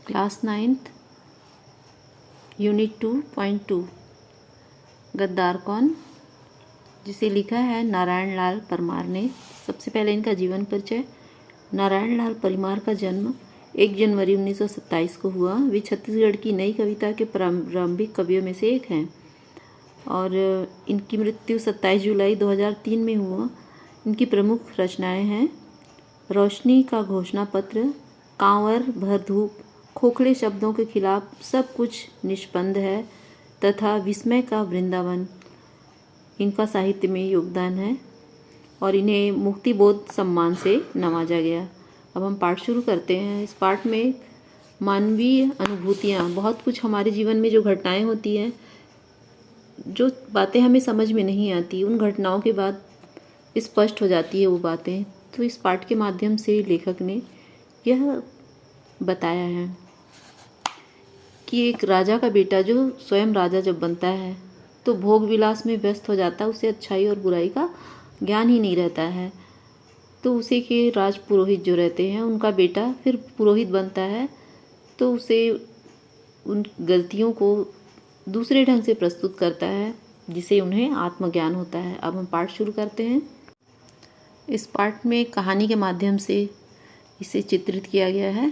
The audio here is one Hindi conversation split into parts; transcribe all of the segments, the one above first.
क्लास 9th यूनिट 2.2 गद्दार कौन, जिसे लिखा है नारायण लाल परमार ने। सबसे पहले इनका जीवन परिचय। नारायण लाल परमार का जन्म 1 जनवरी 1927 को हुआ। वे छत्तीसगढ़ की नई कविता के प्रारंभिक कवियों में से एक हैं और इनकी मृत्यु 27 जुलाई 2003 में हुआ। इनकी प्रमुख रचनाएं हैं रोशनी का घोषणा पत्र, कांवर भर धूप, खोखले शब्दों के खिलाफ सब कुछ निष्पंद है तथा विस्मय का वृंदावन। इनका साहित्य में योगदान है और इन्हें मुक्तिबोध सम्मान से नवाजा गया। अब हम पाठ शुरू करते हैं। इस पाठ में मानवीय अनुभूतियाँ, बहुत कुछ हमारे जीवन में जो घटनाएं होती हैं, जो बातें हमें समझ में नहीं आती, उन घटनाओं के बाद स्पष्ट हो जाती है वो बातें। तो इस पाठ के माध्यम से लेखक ने यह बताया है कि एक राजा का बेटा जो स्वयं राजा जब बनता है तो भोग विलास में व्यस्त हो जाता है, उसे अच्छाई और बुराई का ज्ञान ही नहीं रहता है। तो उसे के राज पुरोहित जो रहते हैं, उनका बेटा फिर पुरोहित बनता है, तो उसे उन गलतियों को दूसरे ढंग से प्रस्तुत करता है जिसे उन्हें आत्मज्ञान होता है। अब हम पाठ शुरू करते हैं। इस पाठ में कहानी के माध्यम से इसे चित्रित किया गया है।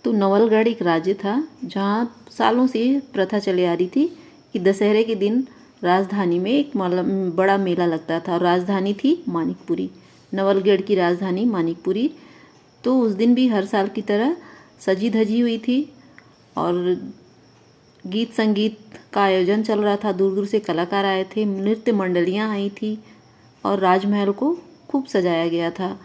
तो नवलगढ़ एक राज्य था जहाँ सालों से प्रथा चली आ रही थी कि दशहरे के दिन राजधानी में एक बड़ा मेला लगता था। राजधानी थी मानिकपुरी, नवलगढ़ की राजधानी मानिकपुरी। तो उस दिन भी हर साल की तरह सजी धजी हुई थी और गीत संगीत का आयोजन चल रहा था। दूर दूर से कलाकार आए थे, नृत्य मंडलियाँ आई थी और राजमहल को खूब सजाया गया था।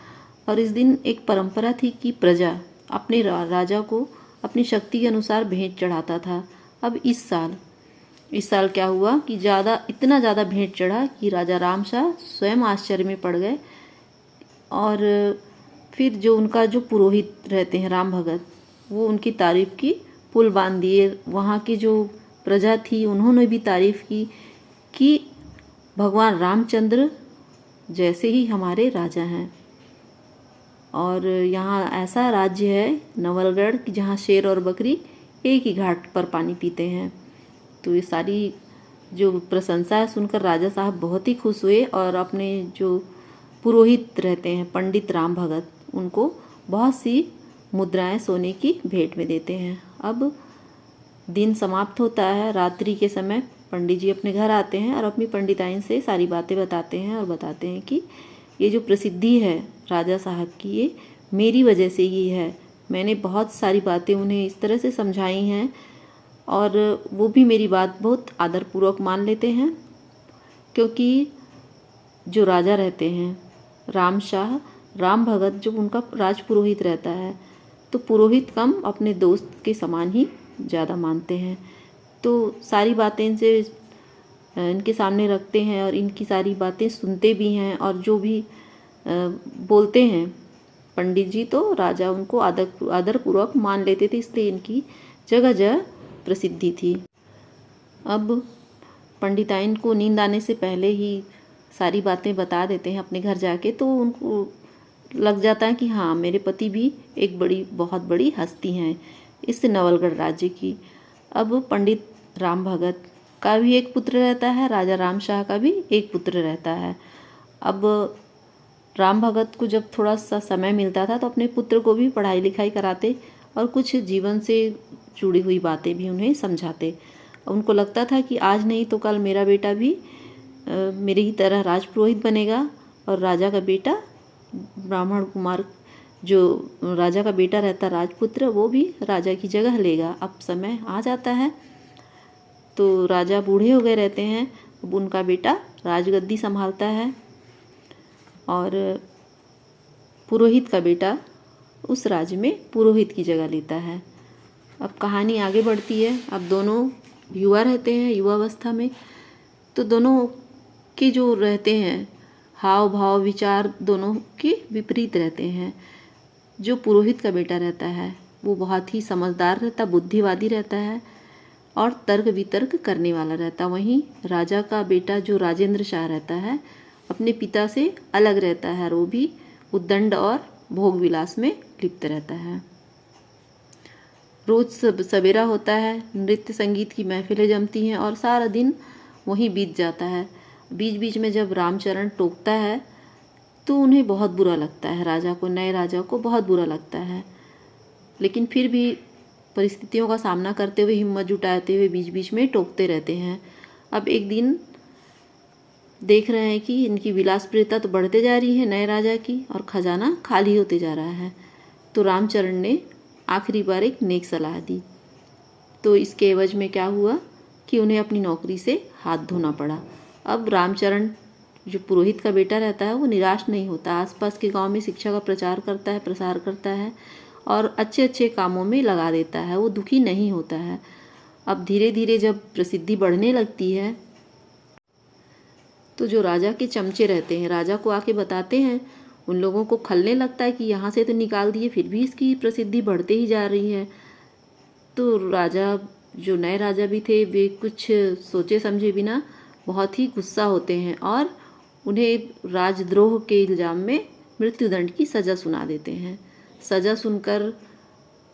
और इस दिन एक परंपरा थी कि प्रजा अपने राजा को अपनी शक्ति के अनुसार भेंट चढ़ाता था। अब इस साल क्या हुआ कि इतना ज़्यादा भेंट चढ़ा कि राजा रामशाह स्वयं आश्चर्य में पड़ गए। और फिर जो उनका जो पुरोहित रहते हैं राम भगत, वो उनकी तारीफ की पुल बांध दिए। वहाँ की जो प्रजा थी उन्होंने भी तारीफ की कि भगवान रामचंद्र जैसे ही हमारे राजा हैं। और यहाँ ऐसा राज्य है नवलगढ़ कि जहाँ शेर और बकरी एक ही घाट पर पानी पीते हैं। तो ये सारी जो प्रशंसा सुनकर राजा साहब बहुत ही खुश हुए और अपने जो पुरोहित रहते हैं पंडित राम भगत, उनको बहुत सी मुद्राएं सोने की भेंट में देते हैं। अब दिन समाप्त होता है। रात्रि के समय पंडित जी अपने घर आते हैं और अपनी पंडिताइन से सारी बातें बताते हैं और बताते हैं कि ये जो प्रसिद्धि है राजा साहब की, ये मेरी वजह से ही है। मैंने बहुत सारी बातें उन्हें इस तरह से समझाई हैं और वो भी मेरी बात बहुत आदरपूर्वक मान लेते हैं। क्योंकि जो राजा रहते हैं रामशाह, राम भगत, जो उनका राजपुरोहित रहता है, तो पुरोहित कम अपने दोस्त के समान ही ज़्यादा मानते हैं। तो सारी बातें इनसे इनके सामने रखते हैं और इनकी सारी बातें सुनते भी हैं। और जो भी बोलते हैं पंडित जी, तो राजा उनको आदरपूर्वक मान लेते थे, इसलिए इनकी जगह जगह प्रसिद्धि थी। अब पंडिताइन को नींद आने से पहले ही सारी बातें बता देते हैं अपने घर जाके, तो उनको लग जाता है कि हाँ, मेरे पति भी एक बहुत बड़ी हस्ती हैं इस नवलगढ़ राज्य की। अब पंडित राम भगत का भी एक पुत्र रहता है, राजा रामशाह का भी एक पुत्र रहता है। अब राम भगत को जब थोड़ा सा समय मिलता था तो अपने पुत्र को भी पढ़ाई लिखाई कराते और कुछ जीवन से जुड़ी हुई बातें भी उन्हें समझाते। उनको लगता था कि आज नहीं तो कल मेरा बेटा भी मेरी ही तरह राजपुरोहित बनेगा और राजा का बेटा ब्राह्मण कुमार, जो राजा का बेटा रहता राजपुत्र, वो भी राजा की जगह लेगा। अब समय आ जाता है तो राजा बूढ़े हो गए रहते हैं। अब उनका बेटा राजगद्दी संभालता है और पुरोहित का बेटा उस राज्य में पुरोहित की जगह लेता है। अब कहानी आगे बढ़ती है। अब दोनों युवा रहते हैं, युवावस्था में, तो दोनों के जो रहते हैं हाव भाव विचार दोनों के विपरीत रहते हैं। जो पुरोहित का बेटा रहता है वो बहुत ही समझदार रहता, बुद्धिवादी रहता है और तर्क वितर्क करने वाला रहता। वहीं राजा का बेटा जो राजेंद्र शाह रहता है अपने पिता से अलग रहता है और वो भी उद्दंड और भोग विलास में लिप्त रहता है। रोज़ सवेरा होता है, नृत्य संगीत की महफिलें जमती हैं और सारा दिन वहीं बीत जाता है। बीच बीच में जब रामचरण टोकता है तो उन्हें बहुत बुरा लगता है, राजा को, नए राजा को बहुत बुरा लगता है। लेकिन फिर भी परिस्थितियों का सामना करते हुए, हिम्मत जुटाते हुए बीच बीच में टोकते रहते हैं। अब एक दिन देख रहे हैं कि इनकी विलासप्रियता तो बढ़ते जा रही है नए राजा की, और खजाना खाली होते जा रहा है। तो रामचरण ने आखिरी बार एक नेक सलाह दी। तो इसके एवज में क्या हुआ कि उन्हें अपनी नौकरी से हाथ धोना पड़ा। अब रामचरण जो पुरोहित का बेटा रहता है वो निराश नहीं होता, आसपास के गांव में शिक्षा का प्रचार करता है, प्रसार करता है और अच्छे अच्छे कामों में लगा देता है। वो दुखी नहीं होता है। अब धीरे धीरे जब प्रसिद्धि बढ़ने लगती है तो जो राजा के चमचे रहते हैं राजा को आके बताते हैं। उन लोगों को खलने लगता है कि यहाँ से तो निकाल दिए, फिर भी इसकी प्रसिद्धि बढ़ते ही जा रही है। तो राजा, जो नए राजा भी थे, वे कुछ सोचे समझे बिना बहुत ही गुस्सा होते हैं और उन्हें राजद्रोह के इल्ज़ाम में मृत्युदंड की सज़ा सुना देते हैं। सज़ा सुनकर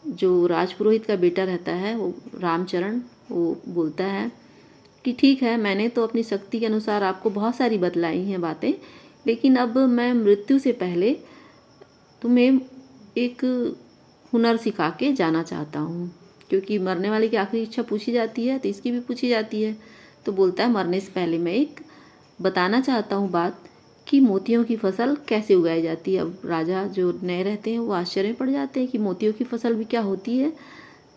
जो राजपुरोहित का बेटा रहता है वो रामचरण, वो बोलता है कि ठीक है, मैंने तो अपनी शक्ति के अनुसार आपको बहुत सारी बतलाई हैं बातें, लेकिन अब मैं मृत्यु से पहले तुम्हें एक हुनर सिखा के जाना चाहता हूँ। क्योंकि मरने वाले की आखिरी इच्छा पूछी जाती है तो इसकी भी पूछी जाती है। तो बोलता है, मरने से पहले मैं एक बताना चाहता हूँ बात कि मोतियों की फसल कैसे उगाई जाती है। अब राजा जो नए रहते हैं वो आश्चर्य पड़ जाते हैं कि मोतियों की फसल भी क्या होती है।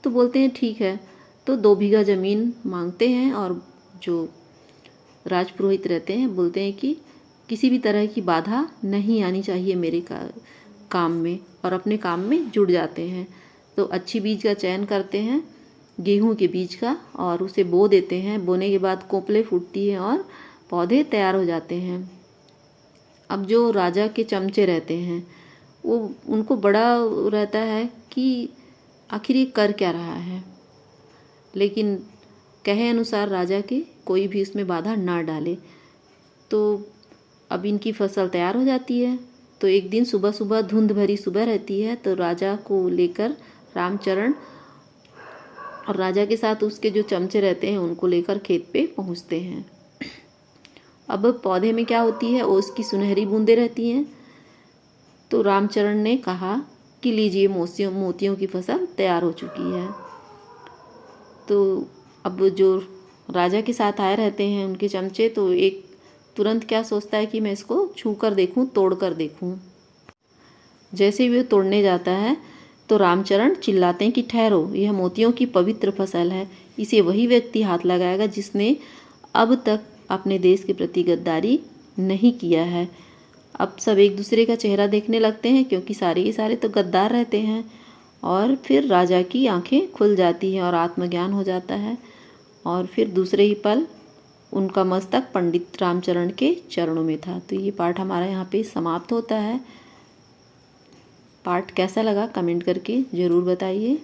तो बोलते हैं ठीक है। तो 2 बीघा ज़मीन मांगते हैं और जो राजपुरोहित रहते हैं बोलते हैं कि किसी भी तरह की बाधा नहीं आनी चाहिए मेरे काम में, और अपने काम में जुट जाते हैं। तो अच्छी बीज का चयन करते हैं, गेहूं के बीज का, और उसे बो देते हैं। बोने के बाद कोपलें फूटती हैं और पौधे तैयार हो जाते हैं। अब जो राजा के चमचे रहते हैं वो, उनको बड़ा रहता है कि आखिर ये कर क्या रहा है, लेकिन कहे अनुसार राजा के कोई भी इसमें बाधा ना डाले। तो अब इनकी फसल तैयार हो जाती है। तो एक दिन सुबह सुबह, धुंध भरी सुबह रहती है, तो राजा को लेकर रामचरण और राजा के साथ उसके जो चमचे रहते हैं उनको लेकर खेत पे पहुंचते हैं। अब पौधे में क्या होती है, ओस की सुनहरी बूंदें रहती हैं। तो रामचरण ने कहा कि लीजिए, मोतियों की फसल तैयार हो चुकी है। तो अब जो राजा के साथ आए रहते हैं उनके चमचे, तो एक तुरंत क्या सोचता है कि मैं इसको छू कर देखूं, तोड़ कर देखूं। जैसे ही वो तोड़ने जाता है तो रामचरण चिल्लाते हैं कि ठहरो, यह मोतियों की पवित्र फसल है, इसे वही व्यक्ति हाथ लगाएगा जिसने अब तक अपने देश के प्रति गद्दारी नहीं किया है। अब सब एक दूसरे का चेहरा देखने लगते हैं क्योंकि सारे के सारे तो गद्दार रहते हैं। और फिर राजा की आंखें खुल जाती हैं और आत्मज्ञान हो जाता है, और फिर दूसरे ही पल उनका मस्तक पंडित रामचरण के चरणों में था। तो ये पाठ हमारा यहाँ पे समाप्त होता है। पाठ कैसा लगा कमेंट करके ज़रूर बताइए।